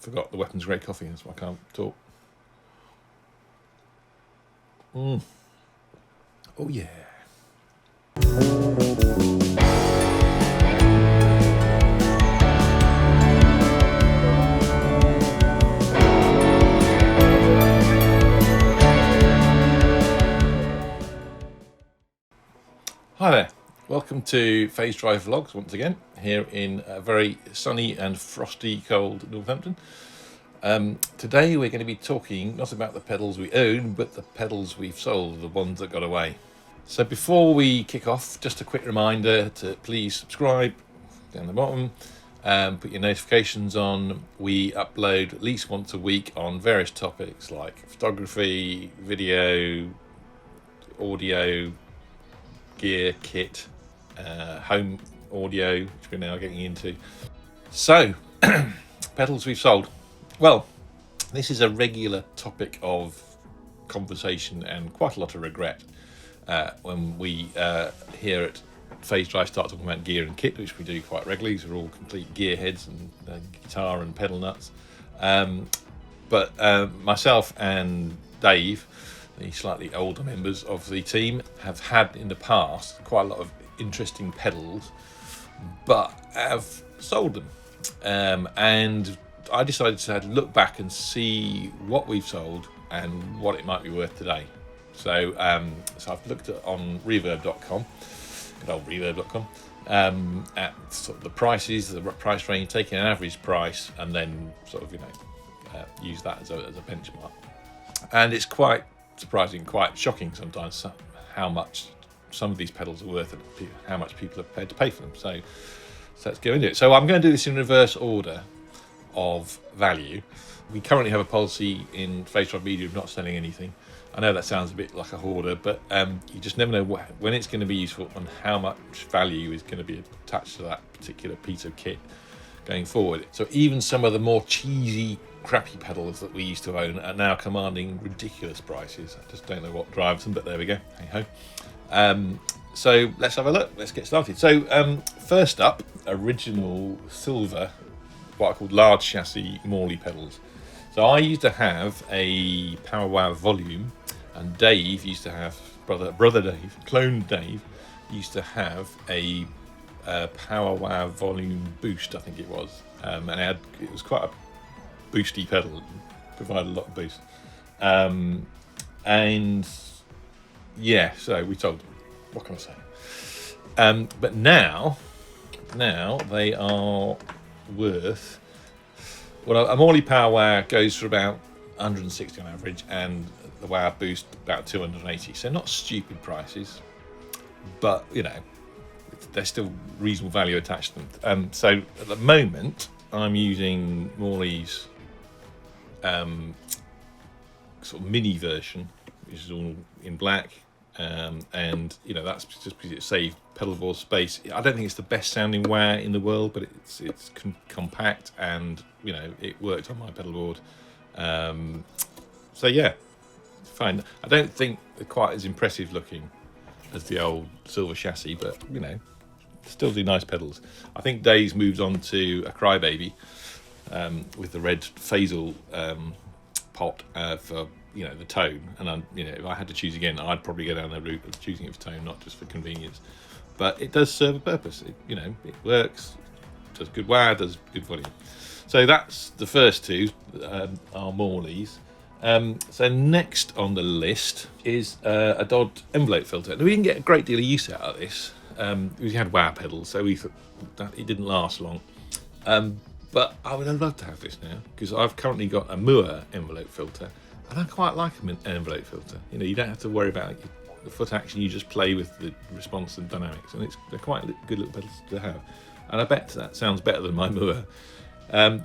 forgot the weapons grade coffee, that's why I can't talk. Oh yeah. Hi there, welcome to Phase Drive Vlogs once again, here in a very sunny and frosty cold Northampton. Today we're going to be talking not about the pedals we own, but the pedals we've sold, the ones that got away. So before we kick off, just a quick reminder to please subscribe down the bottom, put your notifications on. We upload at least once a week on various topics like photography, video, audio, gear, kit, home audio, which we're now getting into. So, pedals we've sold. Well, this is a regular topic of conversation and quite a lot of regret when we here at Phase Drive start talking about gear and kit, which we do quite regularly, because we're all complete gearheads and guitar and pedal nuts. But myself and Dave, the slightly older members of the team, have had in the past quite a lot of interesting pedals, but have sold them. And I decided to look back and see what we've sold and what it might be worth today. So, so I've looked on reverb.com, good old reverb.com, at sort of the prices, the price range, taking an average price, and then sort of, use that as a benchmark. And it's quite surprising, quite shocking sometimes how much some of these pedals are worth and how much people are prepared to pay for them. So let's go into it. So I'm going to do this in reverse order of value. We currently have a policy in Phase Drive Media of not selling anything. I know that sounds a bit like a hoarder, but you just never know when it's going to be useful and how much value is going to be attached to that particular piece of kit going forward. So even some of the more cheesy, crappy pedals that we used to own are now commanding ridiculous prices. I just don't know what drives them, but there we go. Hey ho. So let's have a look. Let's get started. So first up, original silver, what I called large chassis Morley pedals. So I used to have a Powerwow Volume, and Dave used to have, brother Dave, clone Dave, used to have a Powerwow Volume Boost, I think it was, and it was quite a boosty pedal, provided a lot of boost, and yeah, so we sold them. What can I say? But now they are worth, well, a Morley Powerwow goes for about 160 on average, and the Wow Boost about 280. So not stupid prices, but there's still reasonable value attached to them. So at the moment, I'm using Morley's sort of mini version, which is all in black, and that's just because it saved pedal board space. I don't think it's the best sounding wah in the world, but it's compact, and it worked on my pedal board. So yeah, fine. I don't think they're quite as impressive looking as the old silver chassis, but still do nice pedals. I think Dave's moved on to a Crybaby with the red phasal pot for the tone, and if I had to choose again, I'd probably go down the route of choosing it for tone, not just for convenience. But it does serve a purpose. It works, does good wah, does good volume. So that's the first two, are Morleys. So next on the list is a Dodd envelope filter. Now, we didn't get a great deal of use out of this. We had wah pedals, so we thought that it didn't last long. But I would have loved to have this now, because I've currently got a Mooer envelope filter, and I quite like an envelope filter. You don't have to worry about the foot action, you just play with the response and dynamics, and they're quite good little pedals to have. And I bet that sounds better than my Mooer.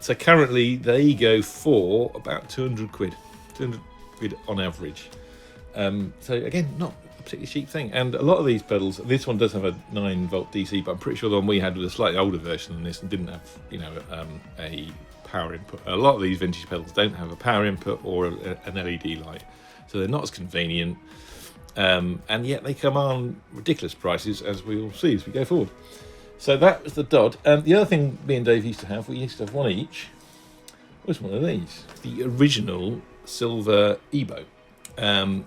So currently they go for about 200 quid on average. So again, not a particularly cheap thing. And a lot of these pedals, this one does have a 9-volt DC, but I'm pretty sure the one we had was a slightly older version than this and didn't have, a power input. A lot of these vintage pedals don't have a power input or an LED light, so they're not as convenient. And yet they command ridiculous prices, as we will see as we go forward. So that was the Dodd. The other thing me and Dave used to have, we used to have one each was one of these, the original silver Ebo. I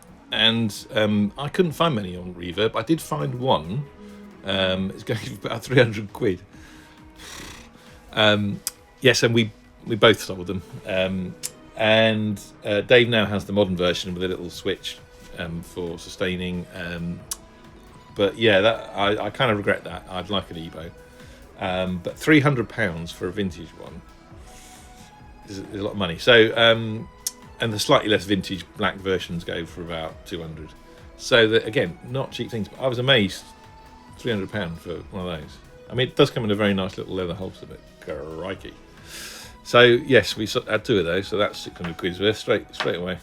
couldn't find many on Reverb. I did find one. It's going for about 300 quid. Yes, and we both sold them. Dave now has the modern version with a little switch for sustaining. But yeah, that I kind of regret that. I'd like an Ebo. But £300 for a vintage one is a lot of money. So, and the slightly less vintage black versions go for about 200. So that, again, not cheap things. But I was amazed, £300 for one of those. I mean, it does come in a very nice little leather holster, but crikey. So yes, we had two of those, so that's 600 quid worth straight away.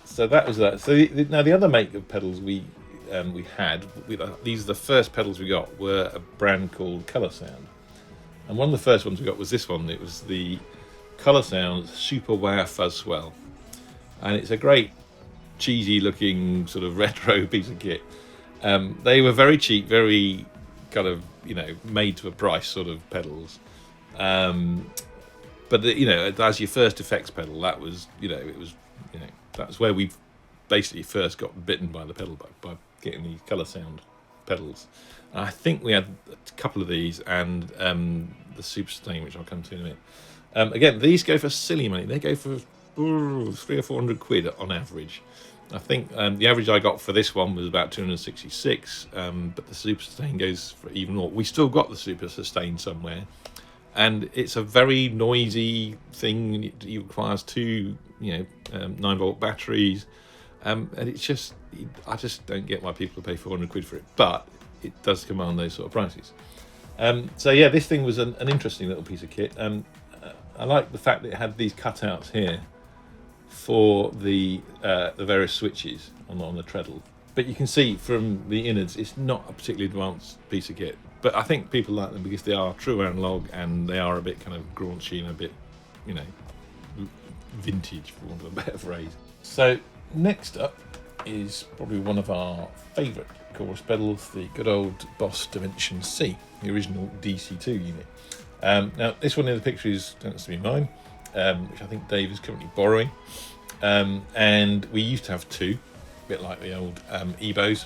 So that was that. So now the other make of pedals we had, these are the first pedals we got, were a brand called Colorsound, and one of the first ones we got was this one. It was the Colorsound Super Wow Fuzz Swell, and it's a great cheesy looking sort of retro piece of kit. They were very cheap, very kind of, you know, made to a price sort of pedals. But you know, as your first effects pedal, that was, you know, it was, you know, that's where we basically first got bitten by the pedal bug, by getting these Colorsound pedals. And I think we had a couple of these, and the Super Sustain, which I'll come to in a minute. Again, these go for silly money. They go for 300 or 400 quid on average. I think the average I got for this one was about 266, but the Super Sustain goes for even more. We still got the Super Sustain somewhere, and it's a very noisy thing. It requires two, 9-volt batteries, and it's just, I just don't get why people pay 400 quid for it, but it does command those sort of prices. So yeah, this thing was an interesting little piece of kit. I like the fact that it had these cutouts here for the various switches on the treadle, but you can see from the innards it's not a particularly advanced piece of kit, but I think people like them because they are true analog and they are a bit kind of graunchy and a bit, vintage, for want of a better phrase. So next up is probably one of our favourite chorus pedals, the good old Boss Dimension C, the original DC2 unit. Now this one in the picture is tends to be mine, which I think Dave is currently borrowing, and we used to have two, a bit like the old Ebos,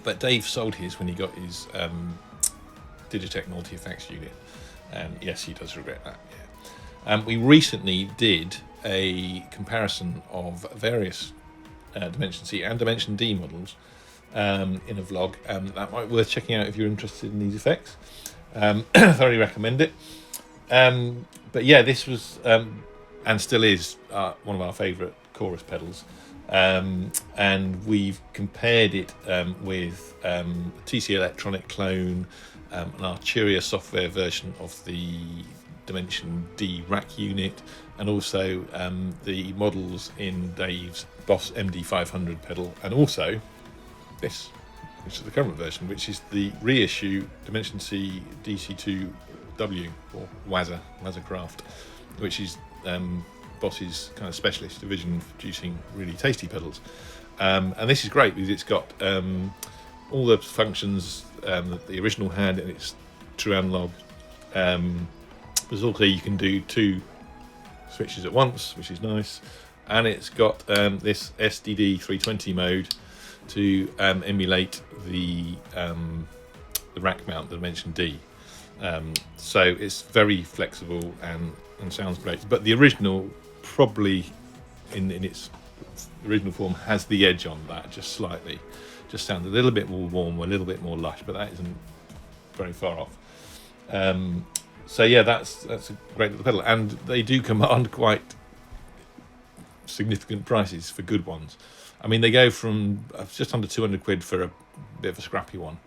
but Dave sold his when he got his Digitech multi-effects unit, and yes, he does regret that. Yeah. We recently did a comparison of various Dimension C and Dimension D models in a vlog, that might be worth checking out if you're interested in these effects. Thoroughly recommend it. But yeah, this was and still is one of our favourite chorus pedals, and we've compared it with TC Electronic clone, an Arturia software version of the Dimension D rack unit, and also the models in Dave's Boss MD500 pedal, and also this, which is the current version, which is the reissue Dimension C DC2W, or Wazza Craft, which is Boss's kind of specialist division for producing really tasty pedals. And this is great because it's got all the functions that the original had, and it's true analog. There's also, you can do two switches at once, which is nice, and it's got this SDD 320 mode to emulate the rack mount, the Dimension D. So it's very flexible and sounds great. But the original, probably in its original form, has the edge on that just slightly. Just sounds a little bit more warm, a little bit more lush, but that isn't very far off. So yeah, that's a great little pedal, and they do command quite significant prices for good ones. I mean, they go from just under 200 quid for a bit of a scrappy one,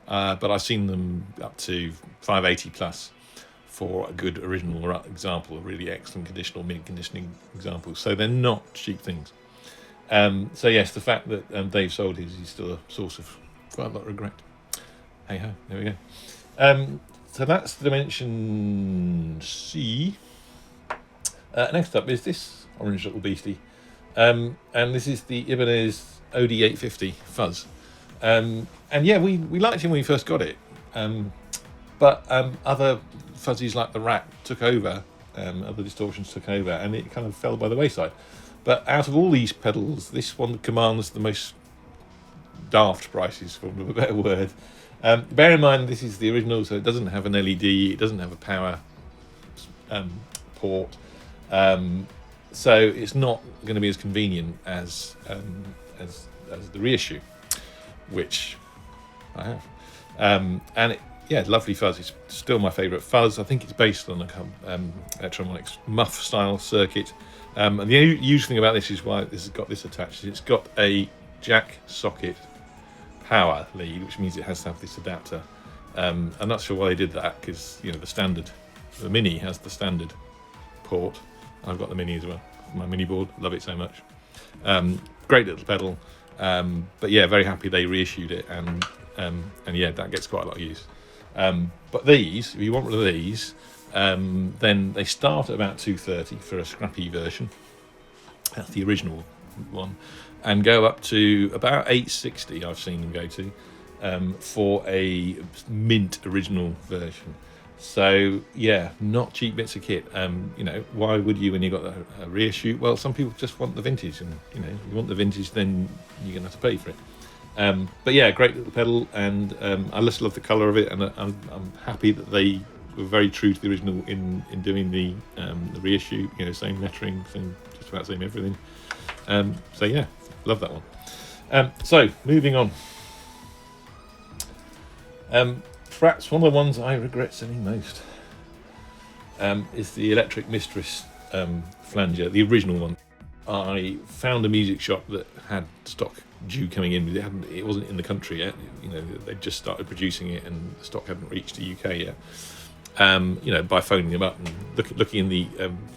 but I've seen them up to 580 plus for a good original example, a really excellent conditional, mid-conditioning example. So they're not cheap things. So yes, the fact that Dave sold his is still a source of quite a lot of regret. Hey ho, there we go. So that's the Dimension C. Next up is this orange little beastie. And this is the Ibanez OD850 Fuzz. And yeah, we liked him when we first got it. But other fuzzies like the Rack took over other distortions took over, and it kind of fell by the wayside. But out of all these pedals, this one commands the most daft prices, for want of a better word. Bear in mind, this is the original, so it doesn't have an LED, it doesn't have a power port, so it's not going to be as convenient as the reissue, which I have. And it, yeah, lovely fuzz. It's still my favourite fuzz. I think it's based on a Electro-Harmonix muff style circuit. And the useful thing about this is why this has got this attached. It's got a jack socket power lead, which means it has to have this adapter. I'm not sure why they did that, because you know the Mini has the standard port. I've got the Mini as well. My Mini board, love it so much. Great little pedal. But yeah, very happy they reissued it, and yeah, that gets quite a lot of use. But these, if you want one of these, then they start at about $230 for a scrappy version. That's the original one, and go up to about $860. I've seen them go to for a mint original version. So yeah, not cheap bits of kit. You know, why would you when you got a reissue? Well, some people just want the vintage, and you know, you want the vintage, then you're gonna have to pay for it. But yeah, great little pedal, and I just love the colour of it, and I'm happy that they were very true to the original in doing the reissue. You know, same lettering, same, just about same everything. So yeah, love that one. So moving on. Perhaps one of the ones I regret selling most is the electric Mistress flanger, the original one. I found a music shop that had stock due coming in. It wasn't in the country yet. You know, they just started producing it, and the stock hadn't reached the UK yet. You know, by phoning them up and looking in the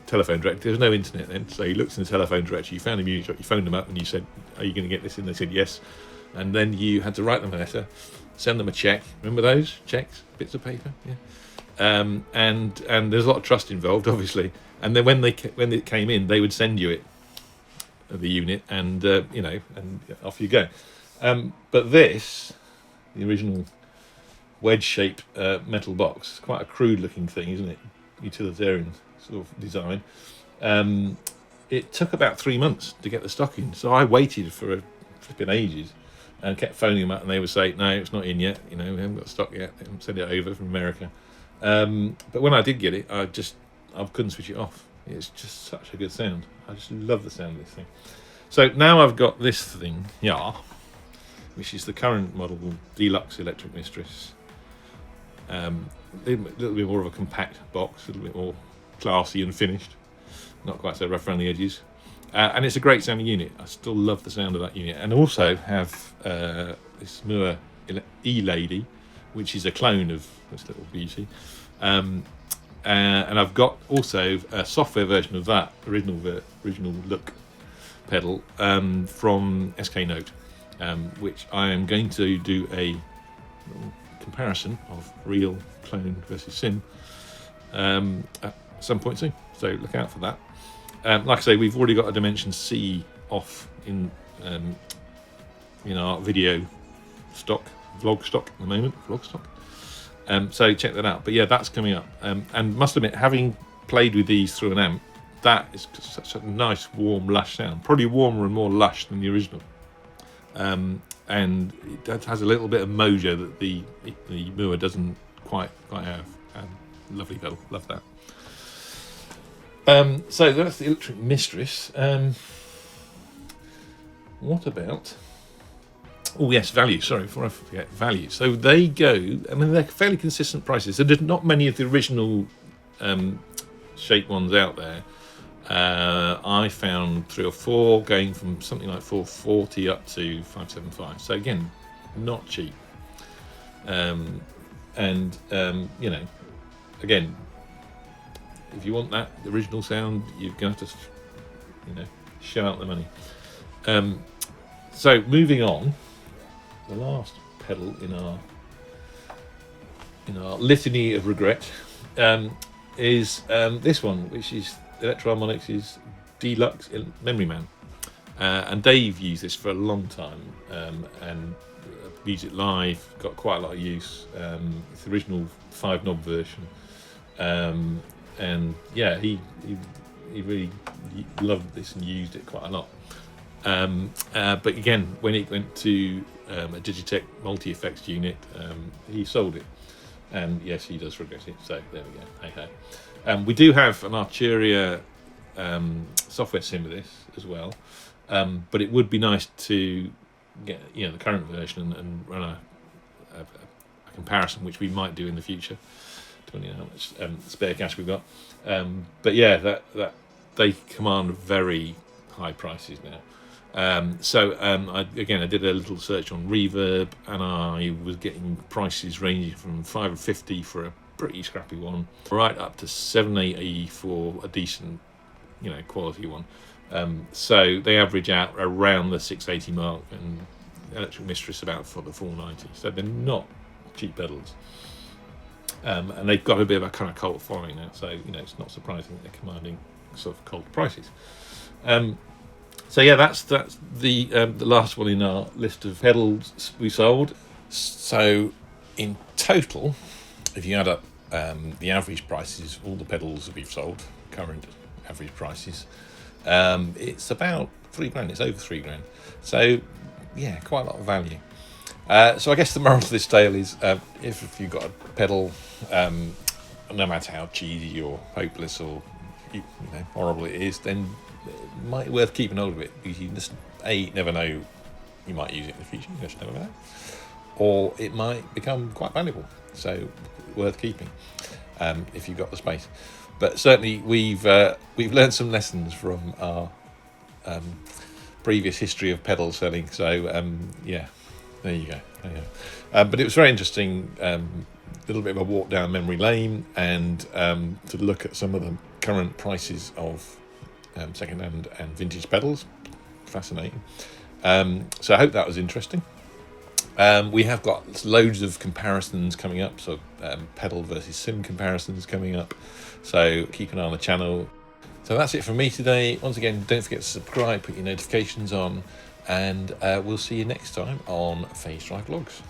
telephone directory. There was no internet then, so you looked in the telephone directory, you found a music shop, you phoned them up, and you said, "Are you going to get this in?" They said yes, and then you had to write them a letter, send them a check. Remember those checks, bits of paper? Yeah. And there's a lot of trust involved, obviously. And then when it came in, they would send you it, the unit, and you know, and off you go. But this, the original wedge-shaped metal box, quite a crude-looking thing, isn't it? Utilitarian sort of design. It took about 3 months to get the stock in, so I waited for a flipping ages, and kept phoning them up, and they would say, "No, it's not in yet. You know, we haven't got stock yet. They haven't sent it over from America." But when I did get it, I couldn't switch it off. It's just such a good sound. I just love the sound of this thing. So now I've got this thing, yeah, which is the current model Deluxe Electric Mistress. A little bit more of a compact box, a little bit more classy and finished, not quite so rough around the edges, and it's a great sounding unit. I still love the sound of that unit, and also have this Noooooo E-Lady, which is a clone of this little beauty, and I've got also a software version of that original look pedal from SK Note, which I am going to do a comparison of real clone versus sim at some point soon, so look out for that. Like I say, we've already got a Dimension C off in our video stock, vlog stock at the moment, so check that out. But yeah, that's coming up, and must admit, having played with these through an amp, that is such a nice, warm, lush sound, probably warmer and more lush than the original. And it has a little bit of mojo that the Noooooo doesn't quite have. Lovely pedal, love that. So that's the Electric Mistress. What about? Oh yes, value. Sorry, before I forget, value. So they go. I mean, they're fairly consistent prices. So there's not many of the original shape ones out there. I found 3 or 4 going from something like $440 up to $575. So again, not cheap. You know, again, if you want that original sound, you're going to have to, you know, shell out the money. So moving on, the last pedal in our litany of regret is this one, which is Electro-Harmonix's Deluxe Memory Man, and Dave used this for a long time, and used it live, got quite a lot of use. It's the original 5-knob version. and yeah, he really loved this and used it quite a lot. But again, when it went to a Digitech multi-effects unit, he sold it, and yes, he does regret it. So there we go. Hey hey. We do have an Arturia software sim with this as well, but it would be nice to get the current version and run a comparison, which we might do in the future, depending on how much spare cash we've got. But yeah, that they command very high prices now. I did a little search on Reverb, and I was getting prices ranging from $550 for a pretty scrappy one, right up to $780 for a decent, quality one. So they average out around the $680 mark, and Electric Mistress about for the $490. So they're not cheap pedals, and they've got a bit of a kind of cult following now. So it's not surprising that they're commanding sort of cult prices. So yeah, that's the last one in our list of pedals we sold. So in total, if you add up the average prices of all the pedals that we've sold, current average prices, it's about £3,000. It's over £3,000. So yeah, quite a lot of value. So I guess the moral of this tale is, if you've got a pedal, no matter how cheesy or hopeless or horrible it is, then it might be worth keeping hold of it, because you just never know, you might use it in the future, you just never know, or it might become quite valuable, so worth keeping if you've got the space. But certainly we've learned some lessons from our previous history of pedal selling, so yeah, there you go. But it was very interesting, a little bit of a walk down memory lane, and to look at some of the current prices of second-hand and vintage pedals. Fascinating. So I hope that was interesting. We have got loads of comparisons coming up, so pedal versus sim comparisons coming up, so keep an eye on the channel. So that's it from me today. Once again, don't forget to subscribe, put your notifications on, and we'll see you next time on Phase Drive Vlogs.